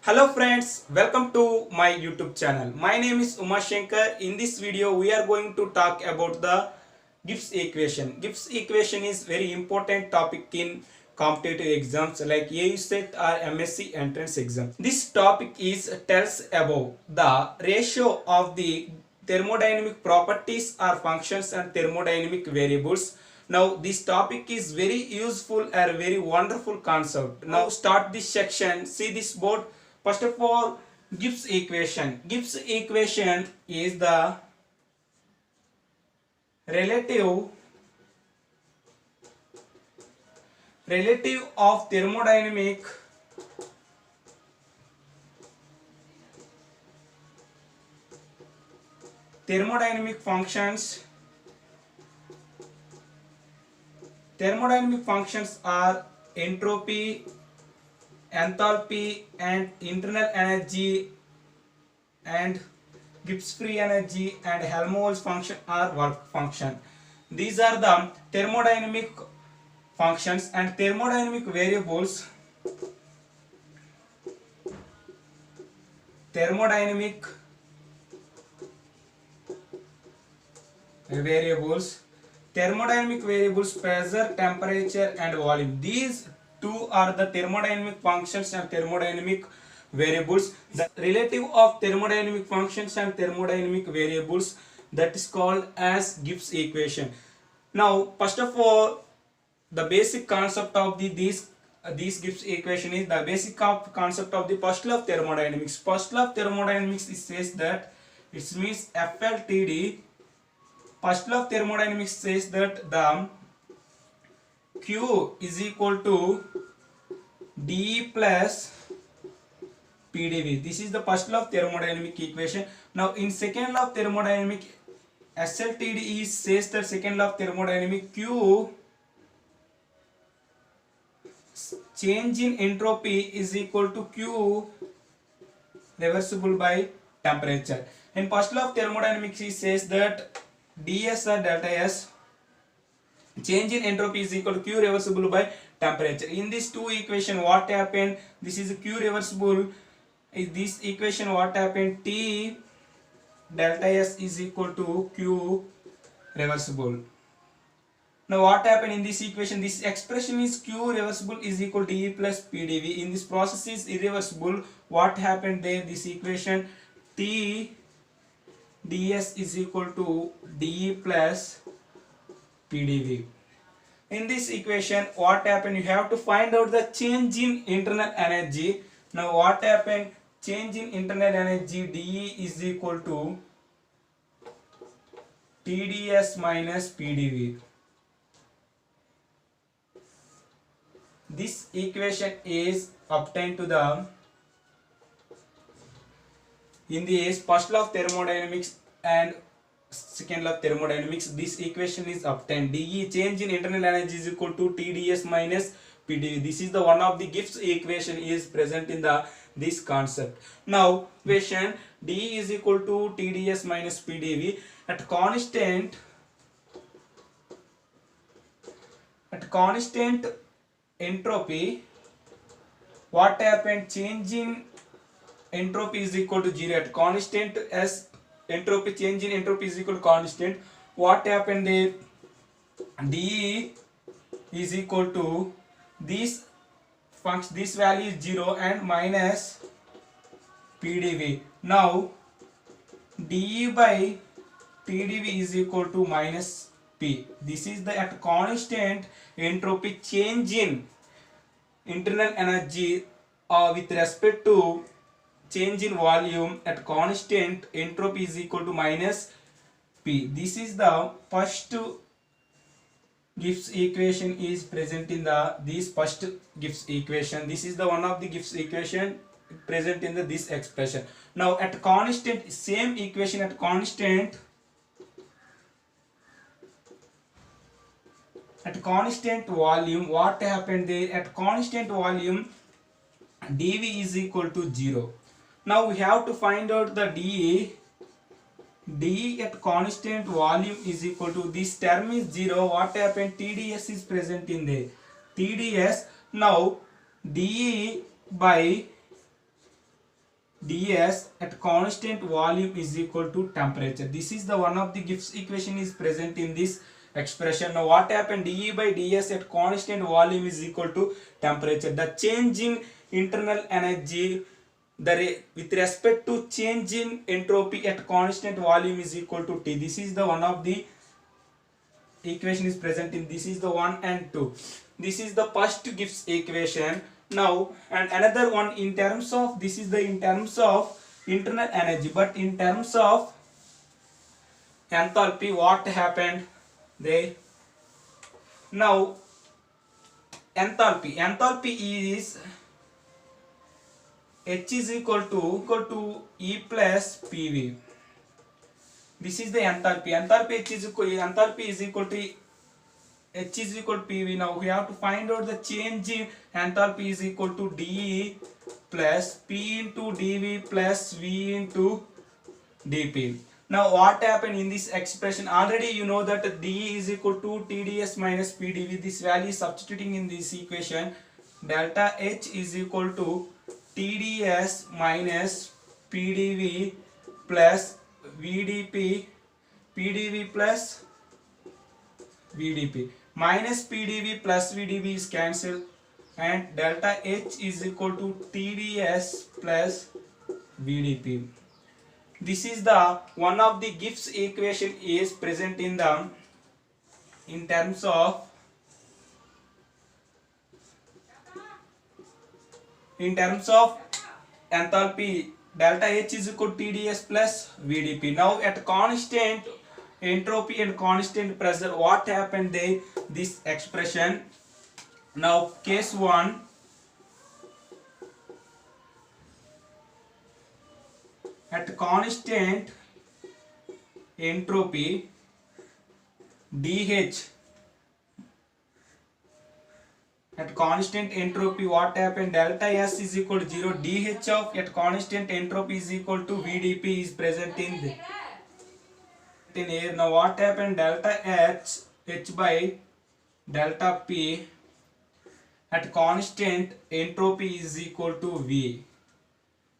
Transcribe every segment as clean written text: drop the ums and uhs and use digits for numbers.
Hello friends, welcome to my YouTube channel. My name is Uma Shankar. In this video, we are going to talk about the Gibbs equation. Gibbs equation is very important topic in competitive exams like AUSET or MSc entrance exam. This topic is tells about the ratio of the thermodynamic properties or functions and thermodynamic variables. Now this topic is very useful and very wonderful concept. Now start this section. See this board. First of all, Gibbs equation. Gibbs equation is the relative of thermodynamic functions. Thermodynamic functions are entropy, enthalpy and internal energy, and Gibbs free energy and Helmholtz function or work function. These are the thermodynamic functions and thermodynamic variables. Thermodynamic variables pressure, temperature and volume. These two are the thermodynamic functions and thermodynamic variables. The relative of thermodynamic functions and thermodynamic variables, that is called as Gibbs equation. Now first of all, the basic concept of these Gibbs equation is the basic concept of the first law of thermodynamics. First law of thermodynamics says that it means FLTD. First law of thermodynamics says that the Q is equal to dE plus PdV. This is the first law of thermodynamic equation. Now in second law of thermodynamic, SLTD says that second law of thermodynamic Q, change in entropy is equal to Q reversible by temperature. In first law of thermodynamics, it says that ds or delta S, change in entropy is equal to Q reversible by temperature. In this two equation, what happened? This is Q reversible. In this equation, what happened? T delta S is equal to Q reversible. Now what happened in this equation? This expression is Q reversible is equal to E plus PdV. In this process is irreversible. What happened there? This equation T ds is equal to dE plus PdV. In this equation, what happened? You have to find out the change in internal energy. Now what happened? Change in internal energy dE is equal to TdS minus PdV. This equation is obtained to the in the first law of thermodynamics and second law of thermodynamics. This equation is obtained. dE, change in internal energy, is equal to TdS minus PdV. This is the one of the Gibbs equation is present in the this concept. Now equation dE is equal to TdS minus PdV at constant entropy. What happened? Change in entropy is equal to 0 at constant as entropy, change in entropy is equal to constant. What happened there? dE is equal to this function, this value is 0 and minus PdV. Now dE by PdV is equal to minus P. This is the at constant entropy change in internal energy with respect to change in volume at constant entropy is equal to minus P. This is the first Gibbs equation is present in the this first Gibbs equation. This is the one of the Gibbs equation present in the this expression. Now at constant, same equation at constant volume, what happened there? At constant volume dV is equal to 0. Now we have to find out the dE. dE at constant volume is equal to, this term is 0. What happened? TdS is present in there. TdS. Now dE by ds at constant volume is equal to temperature. This is the one of the Gibbs equation is present in this expression. Now what happened? dE by ds at constant volume is equal to temperature. The change in internal energy with respect to change in entropy at constant volume is equal to T. This is the one of the equation is present in, this is the 1 and 2. This is the first Gibbs equation. Now and another one in terms of, this is the in terms of internal energy, but in terms of enthalpy what happened? They now enthalpy is H is equal to E plus PV. This is the enthalpy. Enthalpy is equal to H is equal to PV. Now we have to find out the change in enthalpy is equal to dE plus P into dV plus V into dP. Now what happened in this expression? Already you know that dE is equal to TdS minus PdV. This value is substituting in this equation. Delta H is equal to TdS minus PdV plus VdP, PdV plus VdP. Minus PdV plus VdV is cancelled and delta H is equal to TdS plus VdP. This is the one of the Gibbs equation is present in the in terms of enthalpy. Delta H is equal to TdS plus VdP. Now at constant entropy and constant pressure, what happened there? This expression. Now case 1, at constant entropy dH, at constant entropy what happened? Delta S is equal to 0. dH of at constant entropy is equal to VdP is present in air. Now what happened? Delta H by delta P at constant entropy is equal to V.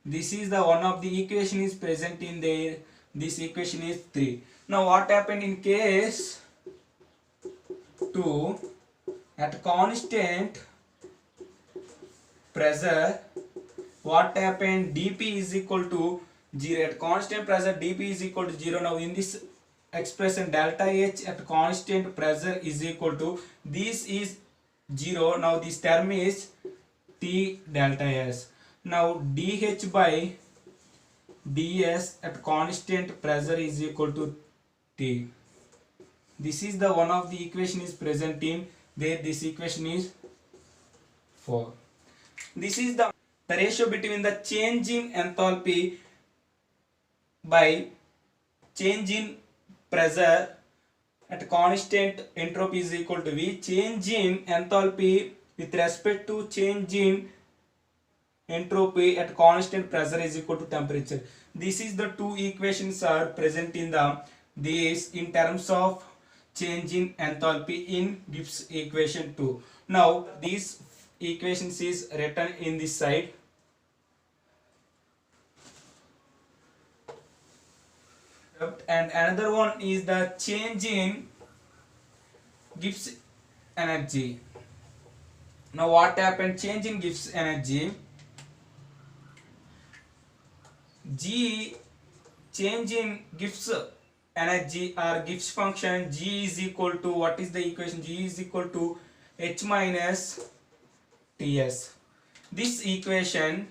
This is the one of the equation is present in there. This equation is 3. Now what happened in case 2? At constant pressure what happened? dP is equal to 0. At constant pressure dP is equal to 0. Now in this expression delta H at constant pressure is equal to, this is 0. Now this term is T delta S. Now dH by ds at constant pressure is equal to T. This is the one of the equation is present in there. This equation is 4. This is the ratio between the change in enthalpy by change in pressure at constant entropy is equal to V. Change in enthalpy with respect to change in entropy at constant pressure is equal to temperature. This is the two equations are present in this in terms of change in enthalpy in Gibbs equation 2. Now these equations is written in this side. And another one is the change in Gibbs energy. Now what happened? Change in Gibbs energy. G, change in Gibbs energy or Gibbs function, G is equal to, what is the equation? G is equal to H minus Ts. This equation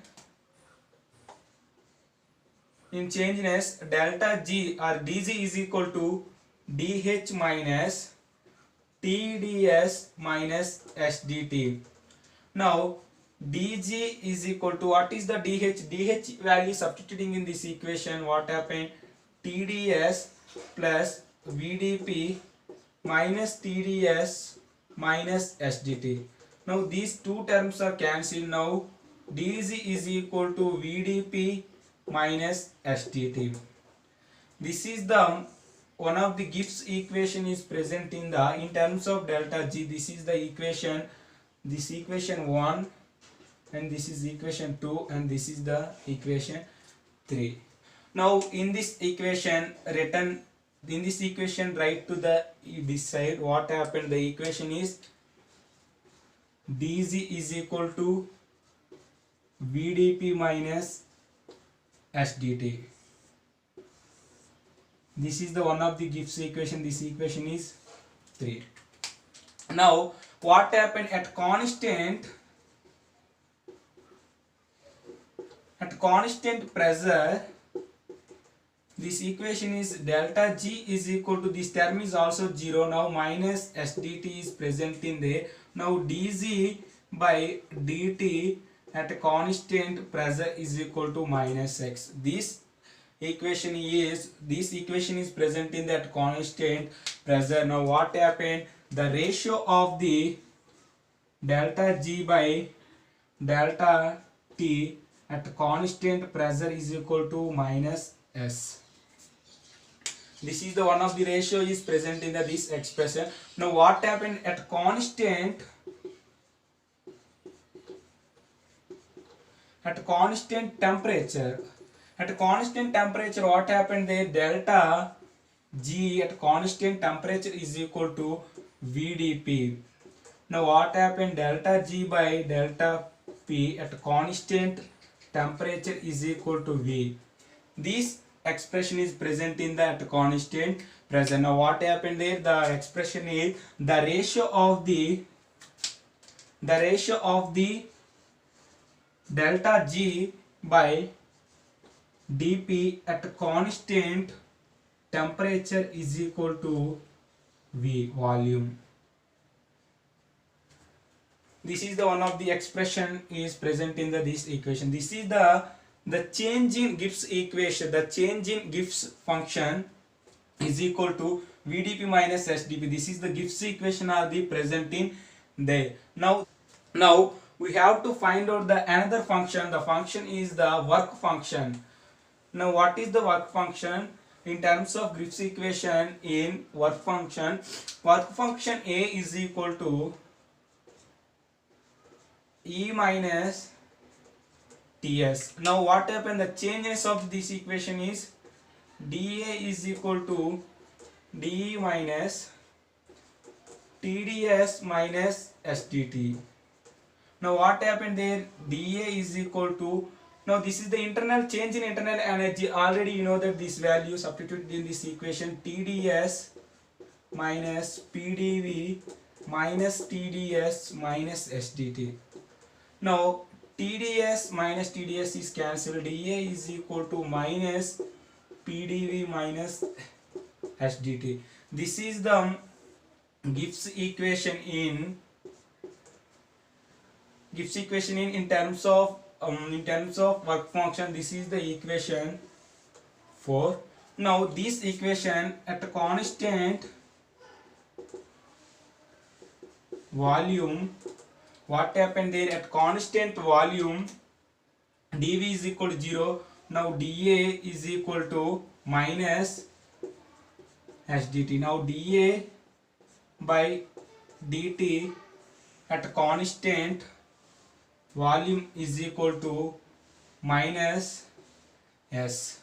in changeness delta G or dG is equal to dH minus TdS minus SDT. Now dG is equal to, what is the dH? dH value substituting in this equation, what happened? TdS plus VdP minus TdS minus SDT. Now these two terms are cancelled. Now dG is equal to VdP minus SDT. This is the one of the Gibbs equation is present in terms of delta G. This is the equation, this equation 1, and this is equation 2, and this is the equation 3. Now in this equation written, in this equation write to the this side, what happened, the equation is dz is equal to vdp minus sdt. This is the one of the Gibbs equation. This equation is 3. Now what happened at constant pressure, this equation is delta G is equal to, this term is also 0. Now minus SDT is present in there. Now dz by dt at constant pressure is equal to minus x. This equation is present in that constant pressure. Now what happened, the ratio of the delta G by delta T at constant pressure is equal to minus S. This is the one of the ratio is present in this expression. Now what happened at constant temperature? At constant temperature, what happened there? Delta G at constant temperature is equal to VDP. Now what happened? Delta G by delta P at constant temperature is equal to V. This expression is present in that constant pressure. Now what happened there? The expression is the ratio of the delta G by dP at constant temperature is equal to V, volume. This is the one of the expression is present in this equation. This is the change in Gibbs equation. The change in Gibbs function is equal to VDP minus SDP. This is the Gibbs equation are the present in there. Now we have to find out the another function. The function is the work function. Now what is the work function in terms of Gibbs equation? In work function A is equal to E minus Ts. Now what happened, the changes of this equation is dA is equal to dE minus TdS minus SdT. Now what happened there, dA is equal to, now this is the internal change in internal energy. Already you know that this value substituted in this equation, TdS minus PdV minus TdS minus SdT. Now TdS minus TdS is cancelled. dA is equal to minus PdV minus SdT. This is the Gibbs equation in terms of work function. This is the equation 4. Now this equation at constant volume, what happened there, at constant volume dV is equal to 0. Now dA is equal to minus SdT. Now dA by dt at constant volume is equal to minus S.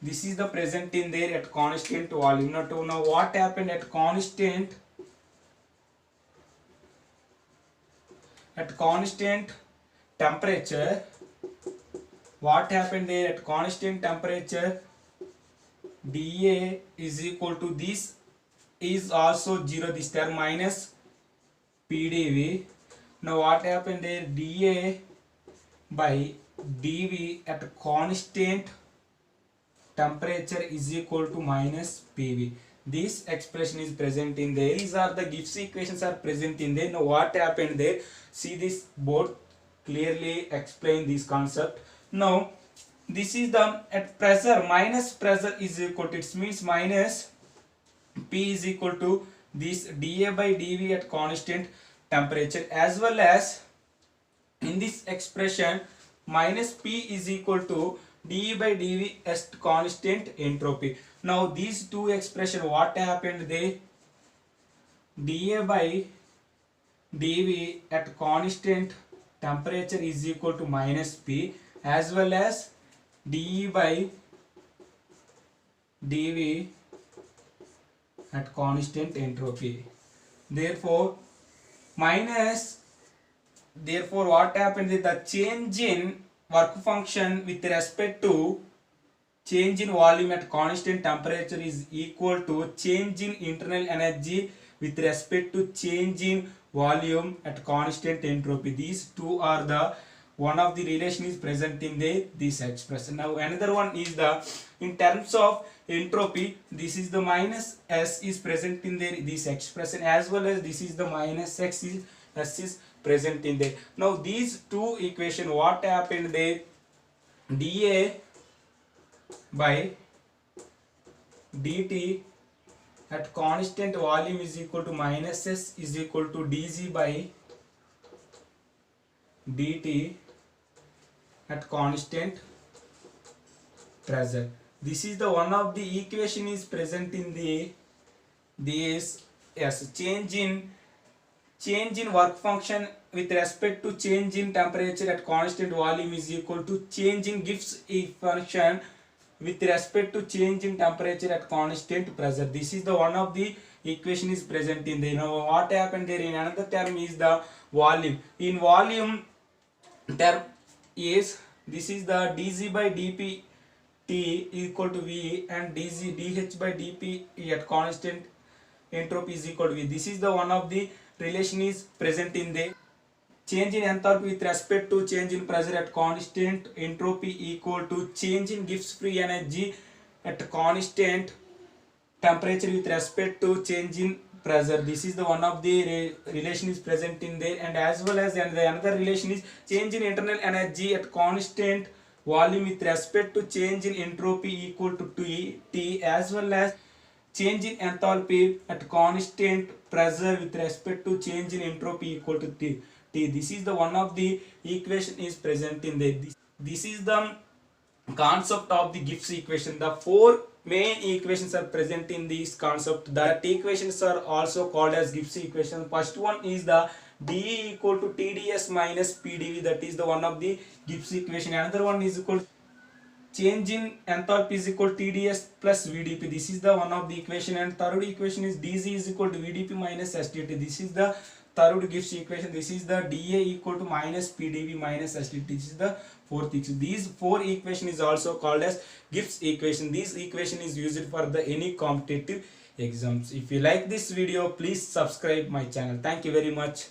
This is the present in there at constant volume. Now what happened at constant temperature? What happened there at constant temperature? dA is equal to, this is also 0, this term minus PdV. Now what happened there, dA by dV at constant temperature is equal to minus PV. This expression is present in there. These are the Gibbs equations are present in there. Now what happened there, see this board clearly explain this concept. Now this is the at pressure, minus pressure is equal to, it means minus P is equal to this dA by dV at constant temperature, as well as in this expression minus P is equal to dE by dV at constant entropy. Now these two expression, what happened they, dA by dV at constant temperature is equal to minus P, as well as dE by dV at constant entropy. Therefore, minus, therefore what happens is the change in work function with respect to change in volume at constant temperature is equal to change in internal energy with respect to change in volume at constant entropy. These two are the one of the relation is present in this expression. Now another one is the in terms of entropy, this is the minus s is present in this expression, as well as this is the minus s is present in there. Now these two equation, what happened there, dA by dt at constant volume is equal to minus s is equal to dg by dt at constant pressure. This is the one of the equation is present in this yes, change in work function with respect to change in temperature at constant volume is equal to change in Gibbs function with respect to change in temperature at constant pressure. This is the one of the equation is present in there. Now what happened there in another term is the volume. In volume term is, this is the dg by dp T equal to V and dh by dp at constant entropy is equal to V. This is the one of the relation is present in the change in enthalpy with respect to change in pressure at constant entropy equal to change in Gibbs free energy at constant temperature with respect to change in pressure. This is the one of the relation is present in there, and as well as another relation is change in internal energy at constant volume with respect to change in entropy equal to T, as well as change in enthalpy at constant pressure with respect to change in entropy equal to T. This is the one of the equation is present in there. This is the concept of the Gibbs equation. The four main equations are present in this concept. The equations are also called as Gibbs equation. First one is the dE equal to TdS minus PdV, that is the one of the Gibbs equation. Another one is equal to change in enthalpy is equal to TdS plus VdP. This is the one of the equation. And third equation is dZ is equal to VdP minus SdT. This is the third Gibbs equation. This is the dA equal to minus PdV minus SdT. This is the fourth equation. These four equation is also called as Gibbs equation. This equation is used for the any competitive exams. If you like this video, please subscribe my channel. Thank you very much.